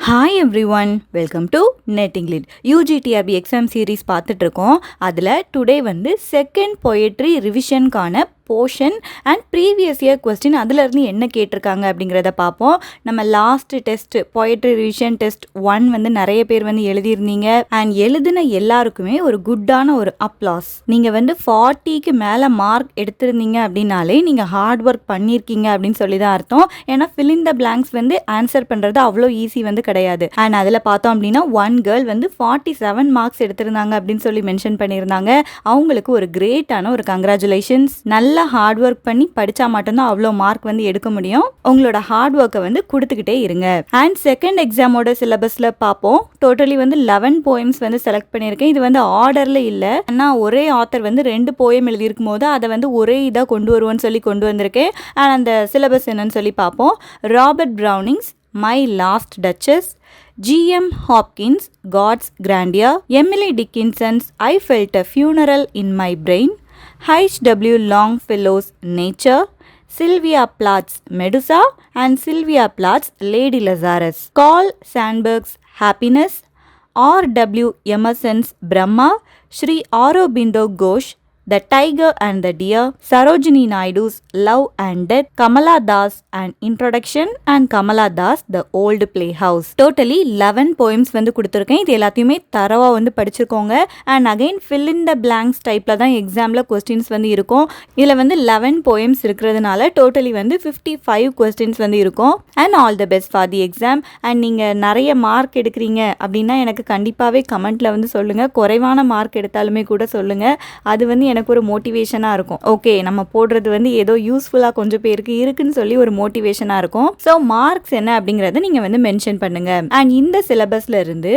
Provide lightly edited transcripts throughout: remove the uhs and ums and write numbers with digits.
Hi everyone, welcome to netting lead. UGTRB exam series பார்த்துட்ருக்கோம். அதில் today வந்து second poetry ரிவிஷனுக்கான portion and previous year question அதிலிருந்து என்ன கேட்டிருக்காங்க அப்படிங்கிறத பார்ப்போம். நம்ம last test poetry revision test 1 வந்து நிறைய பேர் வந்து எழுதியிருந்தீங்க. அண்ட் எழுதின எல்லாருக்குமே ஒரு குட்டான ஒரு அப்ளாஸ். நீங்கள் வந்து 40க்கு மேலே மார்க் எடுத்திருந்தீங்க அப்படின்னாலே நீங்கள் ஹார்ட் ஒர்க் பண்ணியிருக்கீங்க அப்படின்னு சொல்லி தான் அர்த்தம். ஏன்னா ஃபில் இன் த பிளாங்க்ஸ் வந்து ஆன்சர் பண்ணுறது அவ்வளோ ஈஸி வந்து கிடையாது. அண்ட் அதில் பார்த்தோம் அப்படின்னா ஒன் கேர்ள் வந்து 47 மார்க்ஸ் எடுத்திருந்தாங்க அப்படின்னு சொல்லி மென்ஷன் பண்ணியிருந்தாங்க. அவங்களுக்கு ஒரு கிரேட்டான ஒரு கங்க்ராச்சுலேஷன்ஸ். நல்ல ஹார்ட் ஒர்க் பண்ணி படித்தா மட்டும்தான் அவ்வளோ மார்க் வந்து எடுக்க முடியும். உங்களோட ஹார்ட் ஒர்க்கை வந்து கொடுத்துக்கிட்டே இருங்க. அண்ட் செகண்ட் எக்ஸாமோட சிலபஸில் பார்ப்போம். டோட்டலி வந்து 11 போயம்ஸ் வந்து செலக்ட் பண்ணியிருக்கேன். இது வந்து ஆர்டரில் இல்லை, ஆனால் ஒரே ஆத்தர் வந்து 2 போயம் எழுதியிருக்கும் போது அதை வந்து ஒரே இதாக கொண்டு வருவோன்னு சொல்லி கொண்டு வந்திருக்கேன். அண்ட் அந்த சிலபஸ் என்னன்னு சொல்லி பார்ப்போம். Robert Browning's My Last Duchess, G.M. Hopkins, God's Grandeur, Emily Dickinson's I Felt a Funeral in My Brain, H.W. Longfellow's Nature, Sylvia Plath's Medusa, and Sylvia Plath's Lady Lazarus, Carl Sandburg's Happiness, R.W. Emerson's Brahma, Sri Aurobindo Ghosh, The Tiger and the Deer, Sarojini Naidu's Love and Death, Kamala Das An Introduction, and Kamala Das The Old Playhouse. Totally 11 poems வந்து கொடுத்துருக்கேன். இது எல்லாத்தையுமே தரவாக வந்து படிச்சுக்கோங்க. And again fill in the blanks டைப்பில் தான் எக்ஸாமில் கொஸ்டின்ஸ் வந்து இருக்கும். இதில் வந்து 11 poems இருக்கிறதுனால டோட்டலி வந்து 55 கொஸ்டின்ஸ் வந்து இருக்கும். And all the best for the exam. And நீங்கள் நிறைய மார்க் எடுக்கிறீங்க அப்படின்னா எனக்கு கண்டிப்பாகவே கமெண்ட்டில் வந்து சொல்லுங்கள். குறைவான மார்க் எடுத்தாலுமே கூட சொல்லுங்கள். அது வந்து எனக்கு ஒரு மோட்டிவேஷனாக இருக்கும். ஓகே, நம்ம போடுறது வந்து ஏதோ யூஸ்ஃபுல்லாக கொஞ்சம் பேருக்கு இருக்குன்னு சொல்லி ஒரு மோட்டிவேஷனாக இருக்கும். ஸோ மார்க்ஸ் என்ன அப்படிங்கிறத நீங்கள் வந்து மென்ஷன் பண்ணுங்க. அண்ட் இந்த சிலபஸ்ல இருந்து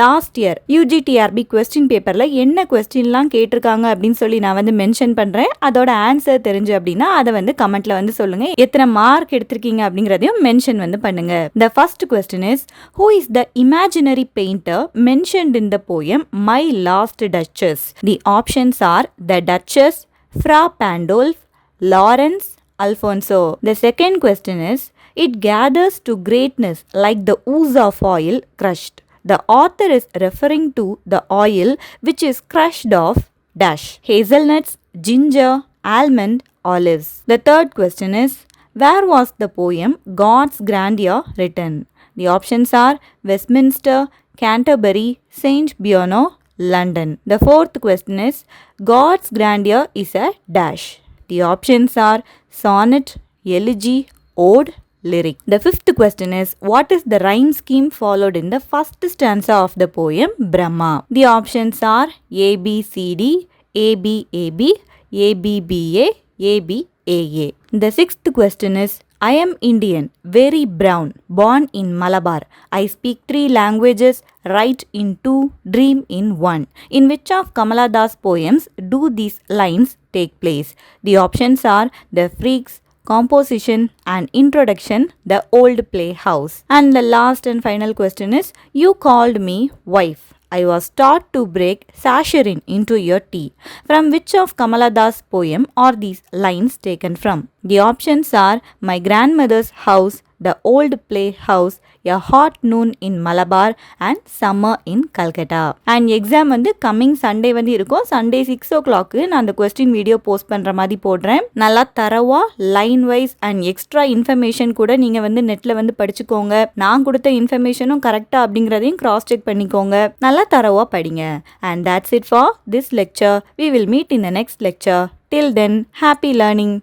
லாஸ்ட் இயர் யூஜிடிஆர்பி கொஸ்டின் பேப்பரில் என்ன கொஸ்டின்லாம் கேட்டிருக்காங்க அப்படின்னு சொல்லி நான் வந்து மென்ஷன் பண்ணுறேன். அதோட ஆன்சர் தெரிஞ்சு அப்படின்னா அதை வந்து கமெண்ட்ல வந்து சொல்லுங்க. எத்தனை மார்க் எடுத்திருக்கீங்க அப்படிங்கிறதையும் மென்ஷன் வந்து பண்ணுங்க. The first question is, who is the imaginary painter mentioned in the poem my last duchess? The options are the Duchess, Fra Pandolf, Lawrence, Alfonso. The second question is, it gathers to greatness like the ooze of oil crushed. The author is referring to the oil which is crushed off dash hazelnuts, ginger, almond, olives. The third question is, where was the poem God's Grandeur written? The options are Westminster, Canterbury, Saint Beuno, London. The fourth question is, God's Grandeur is a dash. The options are sonnet, elegy, ode, lyric. The fifth question is, what is the rhyme scheme followed in the first stanza of the poem Brahma? The options are A B C D, A B A B, A B B A, A B A A. The sixth question is, I am Indian, very brown, born in Malabar. I speak 3 languages, write in 2, dream in 1. In which of Kamala Das poems do these lines take place? The options are The Freaks, Composition, and Introduction, The Old Playhouse. And the last and final question is, you called me wife. I was taught to break sasharin into your tea. From which of Kamala Das poem are these lines taken from? The options are My Grandmother's House, The Old Playhouse, A Hot Noon in Malabar, and Summer in Calcutta. And exam வந்து coming Sunday வந்து இருக்கும். Sunday 6 o'clock நான் அந்த question video post பண்ணுற மாதிரி போடுறேன். நல்லா தரவா line wise and extra information கூட நீங்கள் வந்து நெட்டில் வந்து படிச்சுக்கோங்க. நான் கொடுத்த இன்ஃபர்மேஷனும் கரெக்டாக அப்படிங்கிறதையும் கிராஸ் செக் பண்ணிக்கோங்க. நல்லா தரவா படிங்க. And that's it for this lecture. We will meet in the next lecture. Till then, happy learning.